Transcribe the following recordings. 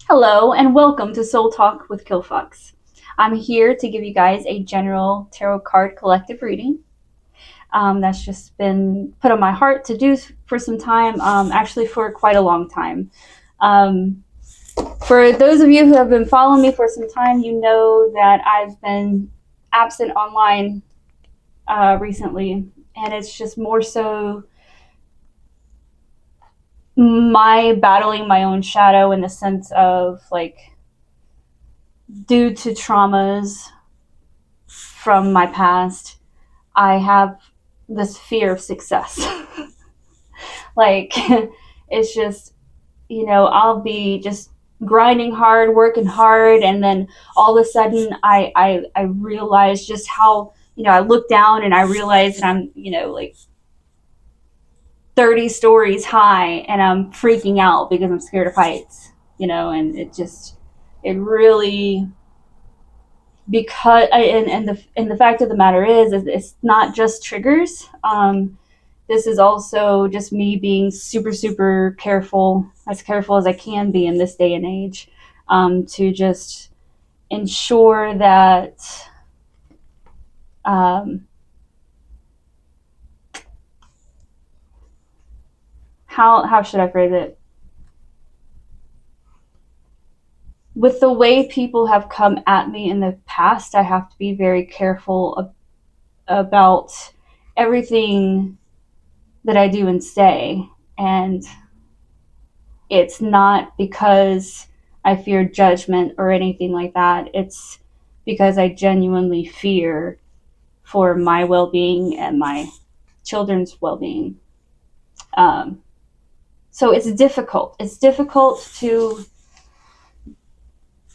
Hello, and welcome to Soul Talk with Kilfox. I'm here to give you guys a general tarot card collective reading. That's just been put on my heart to do for some time, actually, for quite a long time. Um, for those of you who have been following me for some time, you know that I've been absent online recently, and it's just more so my battling my own shadow in the sense of like due to traumas from my past, I have this fear of success. Like, it's just, I'll be just grinding hard, working hard, and then all of a sudden I realize just how, I look down and I realize that I'm, like 30 stories high and I'm freaking out because I'm scared of heights, and it really because and the fact of the matter is it's not just triggers. This is also just me being super super careful as I can be in this day and age, to just ensure that um, how should I phrase it? With the way people have come at me in the past, I have to be very careful about everything that I do and say. And it's not because I fear judgment or anything like that. It's because I genuinely fear for my well being and my children's well being. Um, so it's difficult. It's difficult to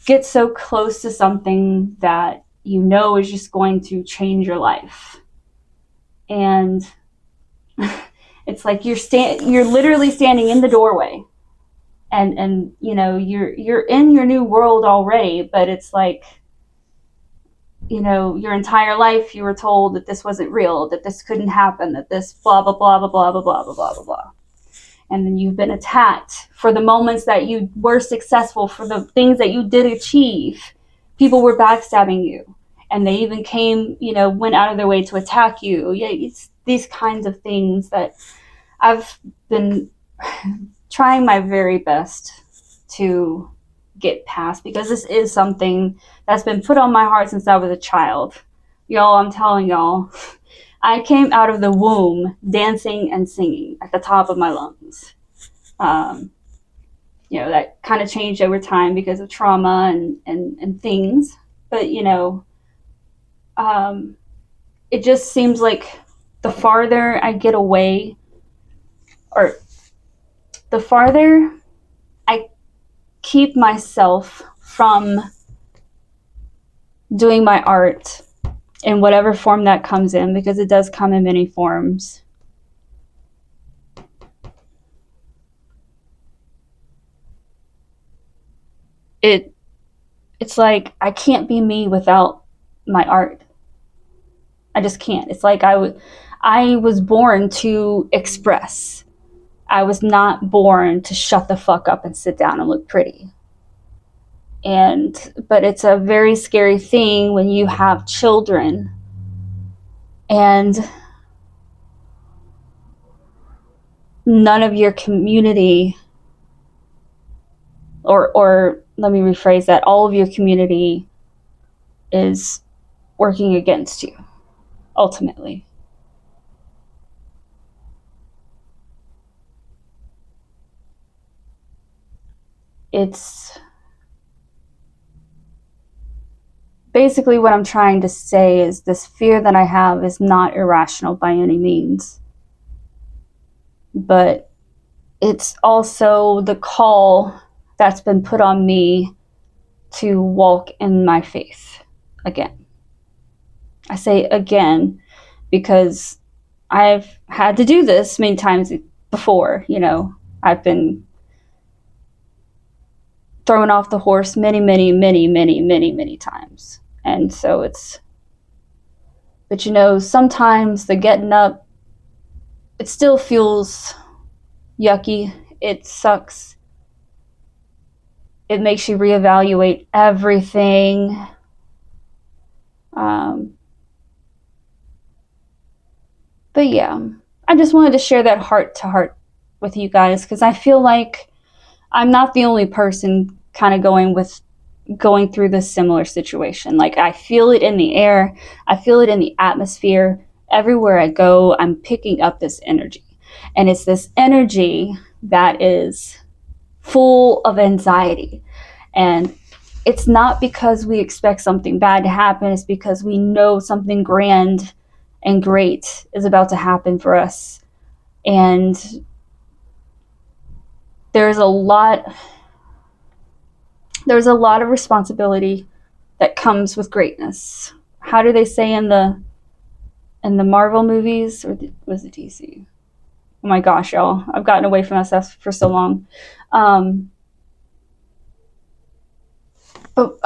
get so close to something that you know is just going to change your life. And it's like you're literally standing in the doorway, and you're in your new world already, but it's like, your entire life you were told that this wasn't real, that this couldn't happen, that this blah blah blah blah blah blah blah blah blah blah blah. And then you've been attacked for the moments that you were successful, for the things that you did achieve. People were backstabbing you, and they even went out of their way to attack you. Yeah, it's these kinds of things that I've been trying my very best to get past, because this is something that's been put on my heart since I was a child. Y'all, I'm telling y'all, I came out of the womb dancing and singing at the top of my lungs. Um, that kind of changed over time because of trauma and things. But, it just seems like the farther I get away, or the farther I keep myself from doing my art in whatever form that comes in, because it does come in many forms. It's like I can't be me without my art. I just can't. It's like I was born to express. I was not born to shut the fuck up and sit down and look pretty. But it's a very scary thing when you have children and none of your community, or let me rephrase that, all of your community is working against you ultimately. It's basically what I'm trying to say is this fear that I have is not irrational by any means, but it's also the call that's been put on me to walk in my faith again. I say again because I've had to do this many times before. I've been thrown off the horse many, many, many, many, many, many times. And so but sometimes the getting up, it still feels yucky. It sucks. it makes you reevaluate everything. But yeah, I just wanted to share that heart to heart with you guys, because I feel like I'm not the only person kind of going through this similar situation. Like, I feel it in the air, I feel it in the atmosphere. Everywhere I go, I'm picking up this energy. And it's this energy that is full of anxiety. And it's not because we expect something bad to happen, it's because we know something grand and great is about to happen for us. And there's a lot of responsibility that comes with greatness. How do they say in the Marvel movies, or was it DC? Oh my gosh, y'all, I've gotten away from SF for so long. But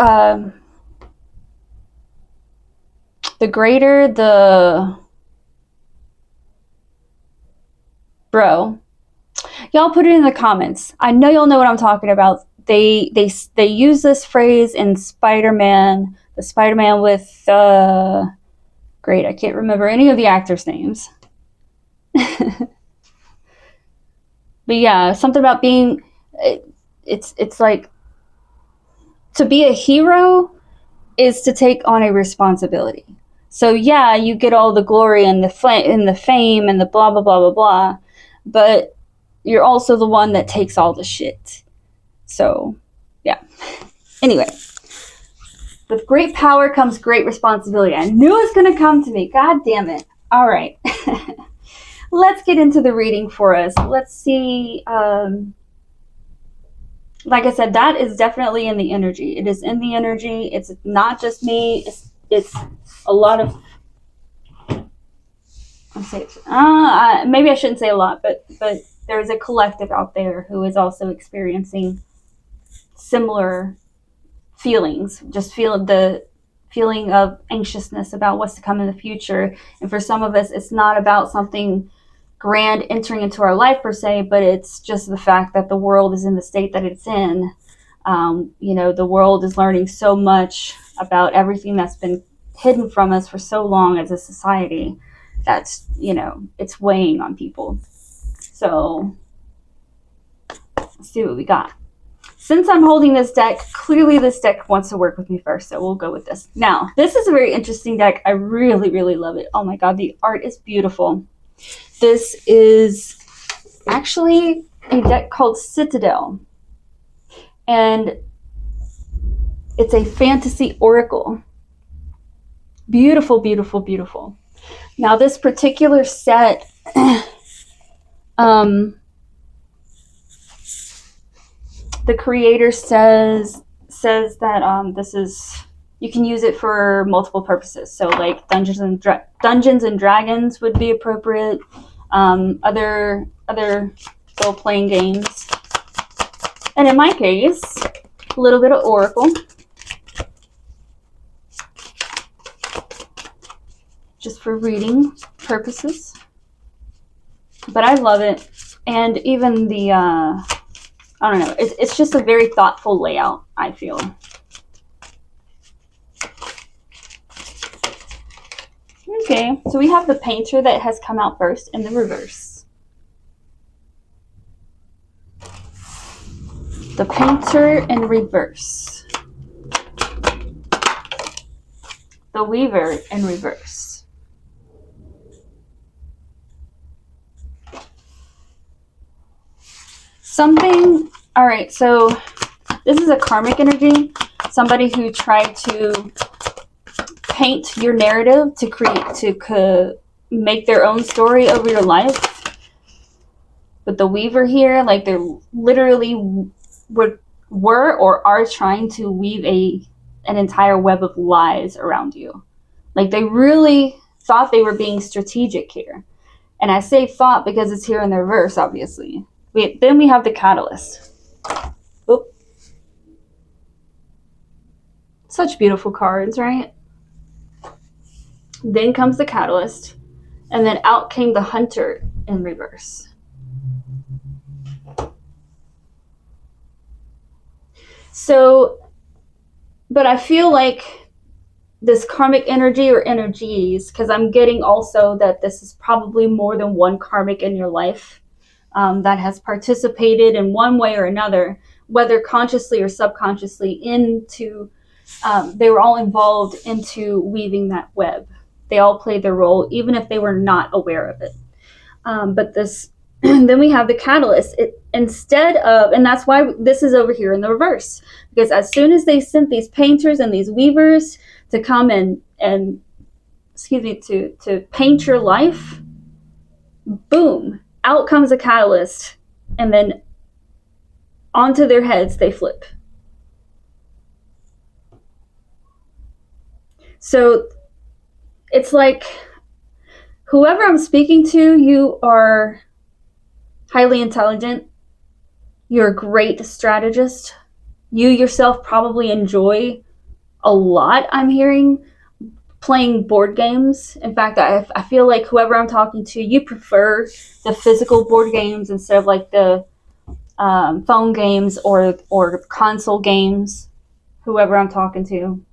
the greater the bro, y'all put it in the comments. I know y'all know what I'm talking about. They use this phrase in Spider-Man, the Spider-Man with great, I can't remember any of the actors' names. But yeah, something about being, it's like, to be a hero is to take on a responsibility. So yeah, you get all the glory and the fame and the blah blah blah blah blah, but you're also the one that takes all the shit. So yeah. Anyway, with great power comes great responsibility. I knew it was gonna come to me. God damn it. All right. Let's get into the reading for us. Let's see. Like I said, that is definitely in the energy. It is in the energy. It's not just me. It's a lot of. Maybe I shouldn't say a lot, but there's a collective out there who is also experiencing similar feelings. Just feel the feeling of anxiousness about what's to come in the future. And for some of us, it's not about something grand entering into our life per se, but it's just the fact that the world is in the state that it's in. The world is learning so much about everything that's been hidden from us for so long as a society. That's, it's weighing on people. So let's see what we got. Since I'm holding this deck, clearly this deck wants to work with me first, so we'll go with this. Now, this is a very interesting deck. I really, really love it. Oh my god, the art is beautiful. This is actually a deck called Citadel, and it's a fantasy oracle. Beautiful, beautiful, beautiful. Now, this particular set, the creator says that this is, you can use it for multiple purposes. So, like Dungeons and Dragons would be appropriate. Other role-playing games, and in my case, a little bit of Oracle, just for reading purposes. But I love it, and even the I don't know, it's just a very thoughtful layout, I feel. Okay, so we have the painter that has come out first in the reverse. The painter in reverse. The weaver in reverse. Alright, so this is a karmic energy. Somebody who tried to paint your narrative to make their own story over your life. But the weaver here, like, they're literally were or are trying to weave an entire web of lies around you. Like, they really thought they were being strategic here. And I say thought because it's here in the reverse, obviously. Then we have the catalyst. Oop. Such beautiful cards, right? Then comes the catalyst, and then out came the hunter in reverse. So, but I feel like this karmic energy or energies, because I'm getting also that this is probably more than one karmic in your life that has participated in one way or another, whether consciously or subconsciously, into they were all involved into weaving that web. They all played their role, even if they were not aware of it. But this, then we have the catalyst. It, instead of, and that's why this is over here in the reverse, because as soon as they sent these painters and these weavers to come and excuse me, to paint your life, boom, out comes a catalyst, and then onto their heads they flip. So it's like, whoever I'm speaking to, you are highly intelligent. You're a great strategist. You yourself probably enjoy a lot, I'm hearing, playing board games. In fact, I feel like whoever I'm talking to, you prefer the physical board games instead of like the phone games or console games, whoever I'm talking to.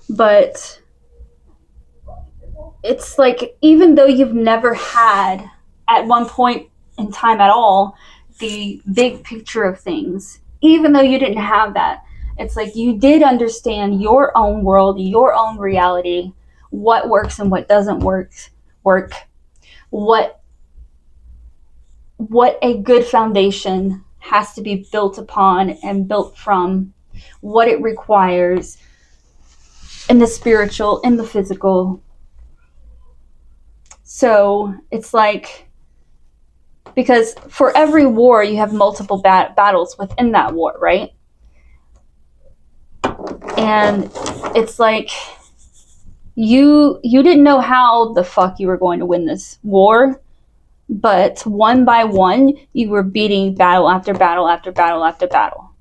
But it's like, even though you've never had at one point in time at all the big picture of things, even though you didn't have that, it's like you did understand your own world, your own reality, what works and what doesn't work, what a good foundation has to be built upon and built from, what it requires in the spiritual, in the physical. So it's like, because for every war you have multiple battles within that war, right? And it's like, you didn't know how the fuck you were going to win this war, but one by one you were beating battle after battle after battle after battle,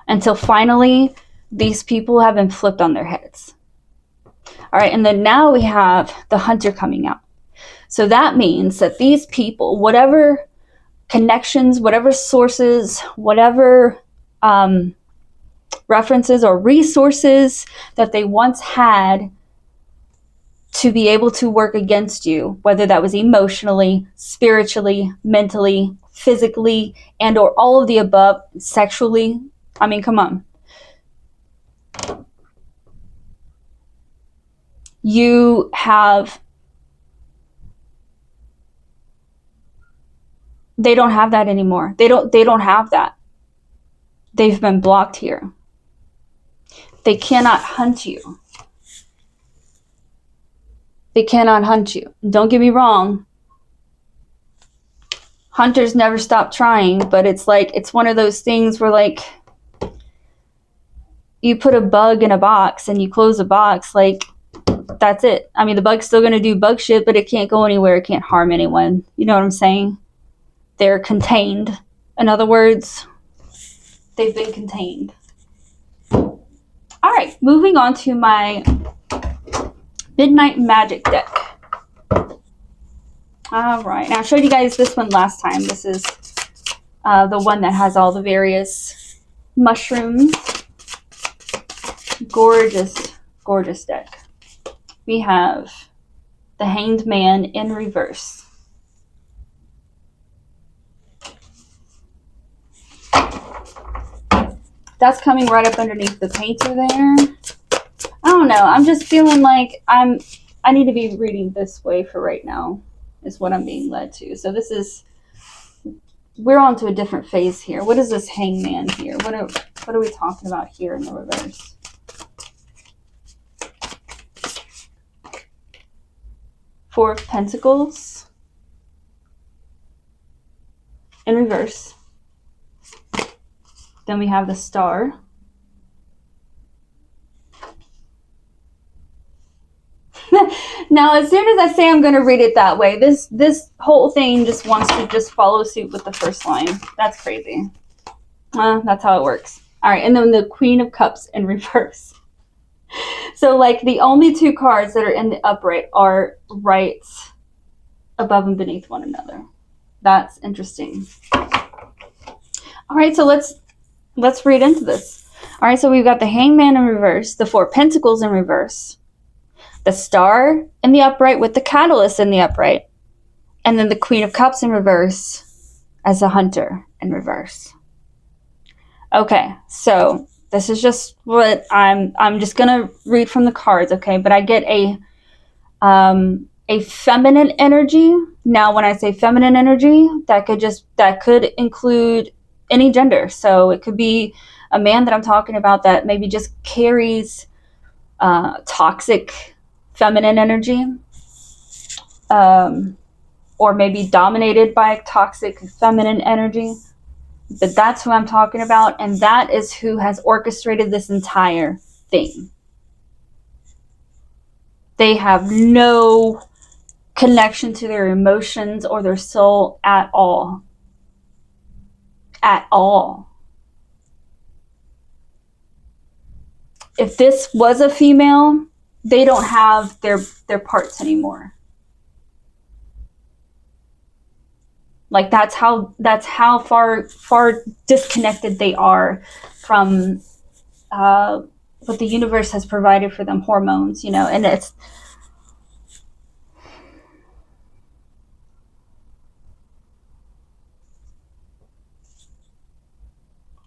until finally these people have been flipped on their heads. All right, and then now we have the hunter coming out. So that means that these people, whatever connections, whatever sources, whatever references or resources that they once had to be able to work against you, whether that was emotionally, spiritually, mentally, physically, and or all of the above, sexually. I mean, come on. You have, they don't have that anymore. They don't have that. They've been blocked here. They cannot hunt you. They cannot hunt you. Don't get me wrong. Hunters never stop trying, but it's like, it's one of those things where, like, you put a bug in a box and you close a box, like, that's it. I mean, the bug's still going to do bug shit, but it can't go anywhere. It can't harm anyone. You know what I'm saying? They're contained. In other words, they've been contained. All right, moving on to my Midnight Magic deck. All right, now I showed you guys this one last time. This is the one that has all the various mushrooms. Gorgeous, gorgeous deck. We have the Hanged Man in reverse. That's coming right up underneath the painter there. I don't know. I'm just feeling like I need to be reading this way for right now, is what I'm being led to. So this is, we're on to a different phase here. What is this hangman here? What are we talking about here in the reverse? Four of Pentacles in reverse. Then we have the Star. Now, as soon as I say I'm going to read it that way, this whole thing just wants to just follow suit with the first line. That's crazy. That's how it works. All right, and then the Queen of Cups in reverse. So, like, the only two cards that are in the upright are right above and beneath one another. That's interesting. All right, so let's read into this. All right, so we've got the Hangman in reverse, the Four Pentacles in reverse, the Star in the upright with the Catalyst in the upright, and then the Queen of Cups in reverse as a Hunter in reverse. Okay, so this is just what I'm just gonna read from the cards, okay? But I get a feminine energy. Now, when I say feminine energy, that could include any gender. So it could be a man that I'm talking about that maybe just carries toxic feminine energy, or maybe dominated by toxic feminine energy. But that's who I'm talking about, and that is who has orchestrated this entire thing. They have no connection to their emotions or their soul at all. At all. If this was a female, they don't have their parts anymore. Like that's how far disconnected they are from what the universe has provided for them, hormones, you know, and it's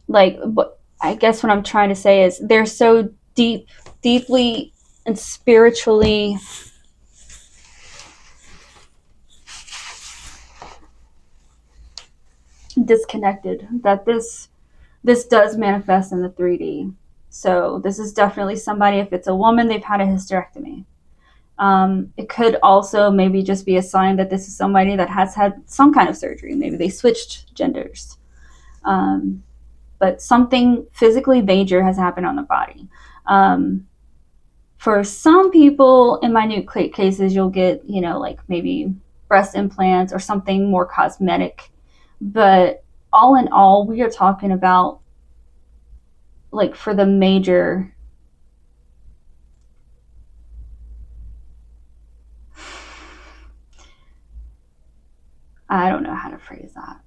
like, what I guess what I'm trying to say is they're so deeply and spiritually disconnected that this does manifest in the 3D. So this is definitely somebody, if it's a woman, they've had a hysterectomy. It could also maybe just be a sign that this is somebody that has had some kind of surgery. Maybe they switched genders. But something physically major has happened on the body. For some people, in minute cases, you'll get, you know, like maybe breast implants or something more cosmetic. But all in all, we are talking about, like, for the major, I don't know how to phrase that.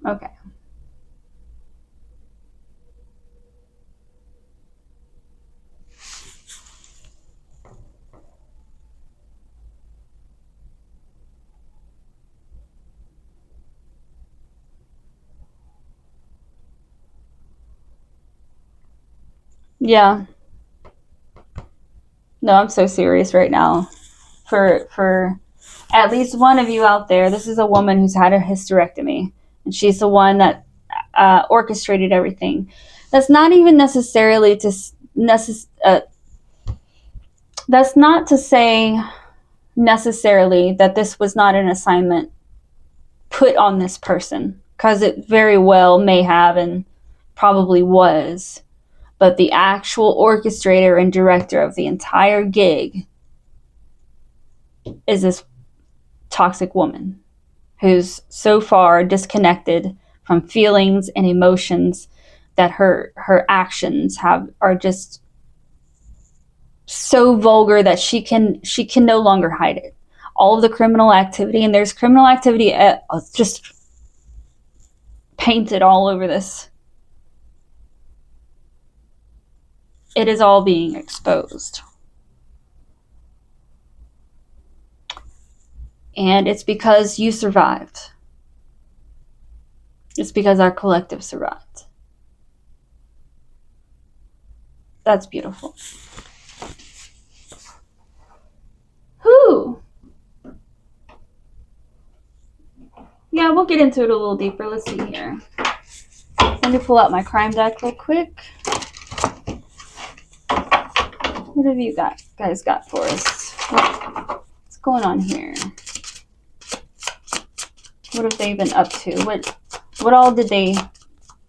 Okay. Yeah. No, I'm so serious right now. For at least one of you out there, this is a woman who's had a hysterectomy, and she's the one that orchestrated everything. That's not even necessarily to that's not to say necessarily that this was not an assignment put on this person, because it very well may have and probably was. But the actual orchestrator and director of the entire gig is this toxic woman who's so far disconnected from feelings and emotions that her actions are just so vulgar that she can no longer hide it. All of the criminal activity, and there's criminal activity just painted all over this. It is all being exposed. And it's because you survived. It's because our collective survived. That's beautiful. Whew. Yeah, we'll get into it a little deeper. Let's see here. Let me pull out my crime deck real quick. What have you guys got for us? What's going on here? What have they been up to? What all did they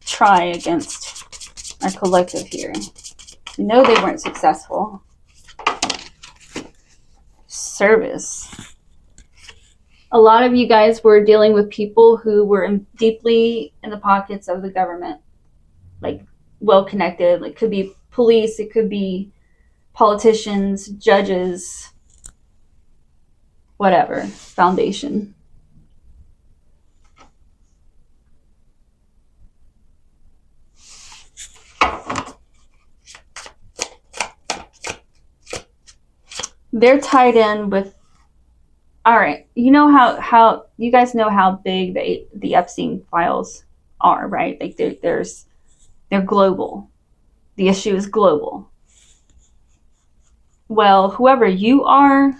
try against our collective here? We know they weren't successful. Service. A lot of you guys were dealing with people who were deeply in the pockets of the government, like well connected. Like, could be police, it could be politicians, judges, whatever foundation. They're tied in with, all right, you know how you guys know how big the Epstein files are, right? Like they're global. The issue is global. Well, whoever you are,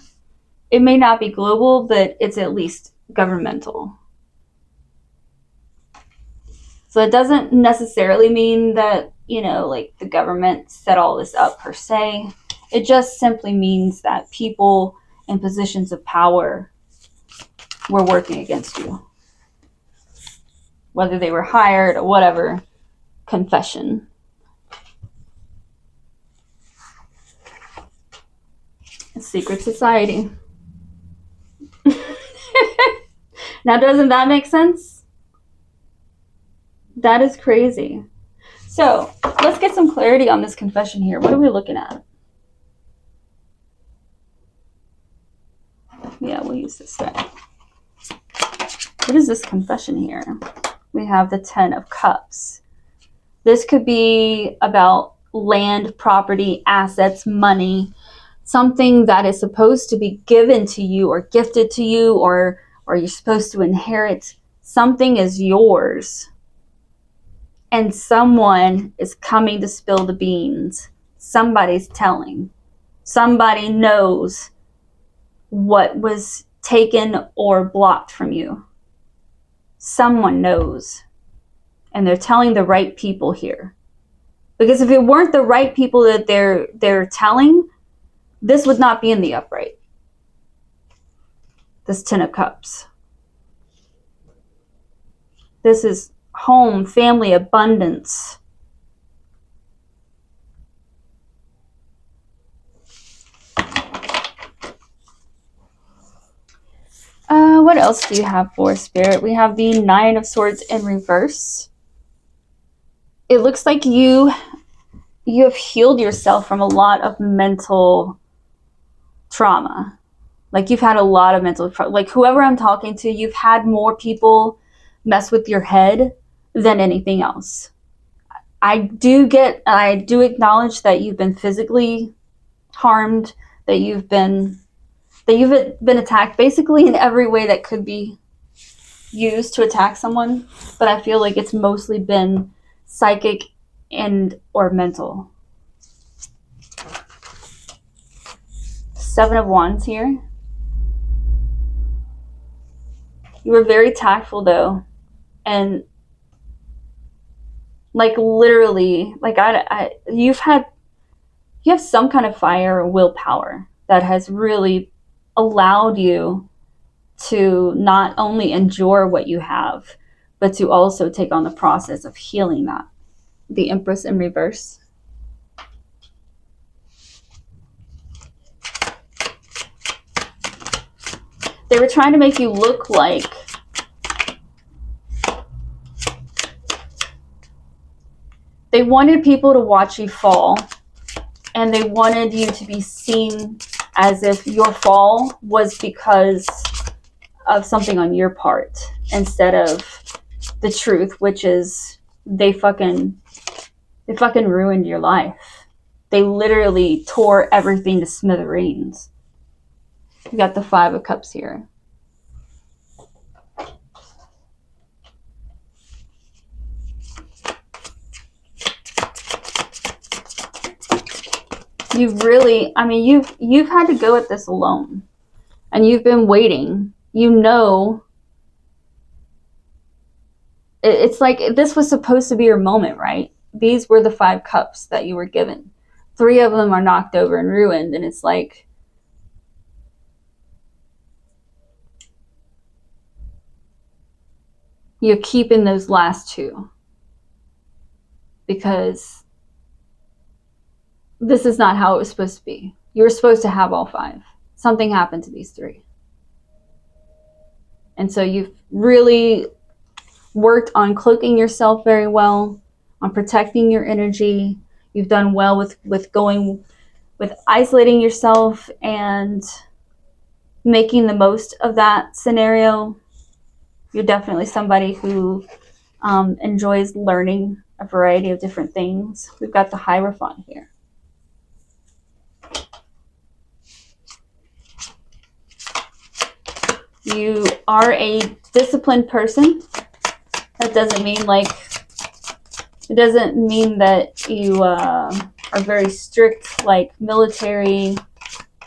it may not be global, but it's at least governmental. So it doesn't necessarily mean that, like the government set all this up per se. It just simply means that people in positions of power were working against you. Whether they were hired or whatever. Confession. A secret society. Now, doesn't that make sense? That is crazy. So, let's get some clarity on this confession here. What are we looking at? Yeah, we'll use this guy. What is this confession here? We have the 10 of Cups. This could be about land, property, assets, money, something that is supposed to be given to you or gifted to you, or you're supposed to inherit. Something is yours. And someone is coming to spill the beans. Somebody's telling. Somebody knows what was taken or blocked from you. Someone knows. And they're telling the right people here. Because if it weren't the right people that they're telling, this would not be in the upright. This 10 of Cups. This is home, family, abundance. What else do you have for Spirit? We have the 9 of Swords in reverse. It looks like you have healed yourself from a lot of mental trauma. Like you've had a lot of mental trauma. Like whoever I'm talking to, you've had more people mess with your head than anything else. I do acknowledge that you've been physically harmed, that you've been attacked basically in every way that could be used to attack someone, but I feel like it's mostly been psychic and or mental. 7 of Wands here. You were very tactful though, and like literally, like you have some kind of fire or willpower that has really allowed you to not only endure what you have, but to also take on the process of healing that. The Empress in reverse. They were trying to make you look like they wanted people to watch you fall, and they wanted you to be seen as if your fall was because of something on your part, instead of the truth, which is they fucking ruined your life. They literally tore everything to smithereens. You got the 5 of Cups here. You've had to go at this alone, and you've been waiting. It's like this was supposed to be your moment, right? These were the 5 cups that you were given. 3 of them are knocked over and ruined, and it's like you're keeping those last 2 because this is not how it was supposed to be. You were supposed to have all 5. Something happened to these 3. And so you've really worked on cloaking yourself very well, on protecting your energy. You've done well with isolating yourself and making the most of that scenario. You're definitely somebody who enjoys learning a variety of different things. We've got the Hierophant here. You are a disciplined person. That doesn't mean that you are very strict, like military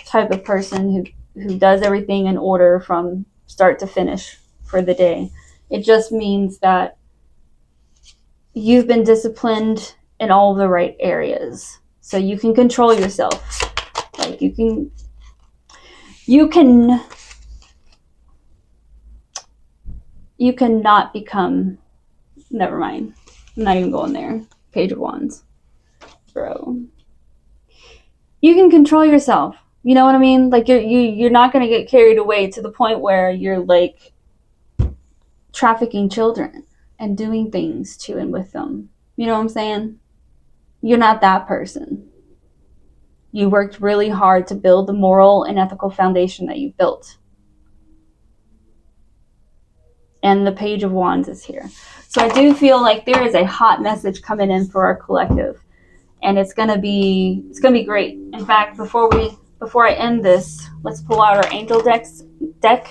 type of person who does everything in order from start to finish for the day. It just means that you've been disciplined in all the right areas. So you can control yourself. Like you cannot become, never mind. I'm not even going there. Page of Wands. Bro. You can control yourself. You know what I mean? Like you're not going to get carried away to the point where you're like trafficking children and doing things to and with them. You know what I'm saying? You're not that person. You worked really hard to build the moral and ethical foundation that you built. And the Page of Wands is here. So I do feel like there is a hot message coming in for our collective. And it's gonna be great. In fact, before I end this, let's pull out our angel deck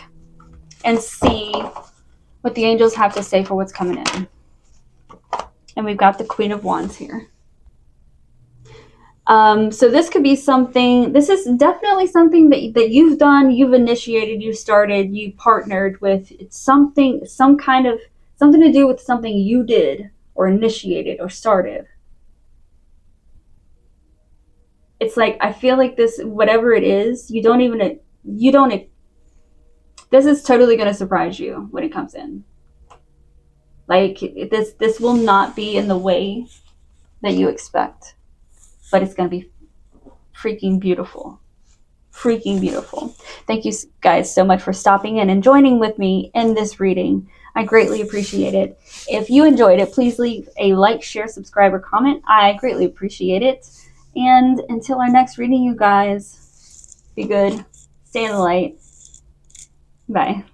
and see what the angels have to say for what's coming in. And we've got the Queen of Wands here. So this could be something, this is definitely something that you've done, you've initiated, you started, you partnered with. It's something to do with something you did or initiated or started. It's like, I feel like this, whatever it is, this is totally going to surprise you when it comes in. Like this will not be in the way that you expect, but it's going to be freaking beautiful. Freaking beautiful. Thank you guys so much for stopping in and joining with me in this reading. I greatly appreciate it. If you enjoyed it, please leave a like, share, subscribe, or comment. I greatly appreciate it. And until our next reading, you guys, be good. Stay in the light. Bye.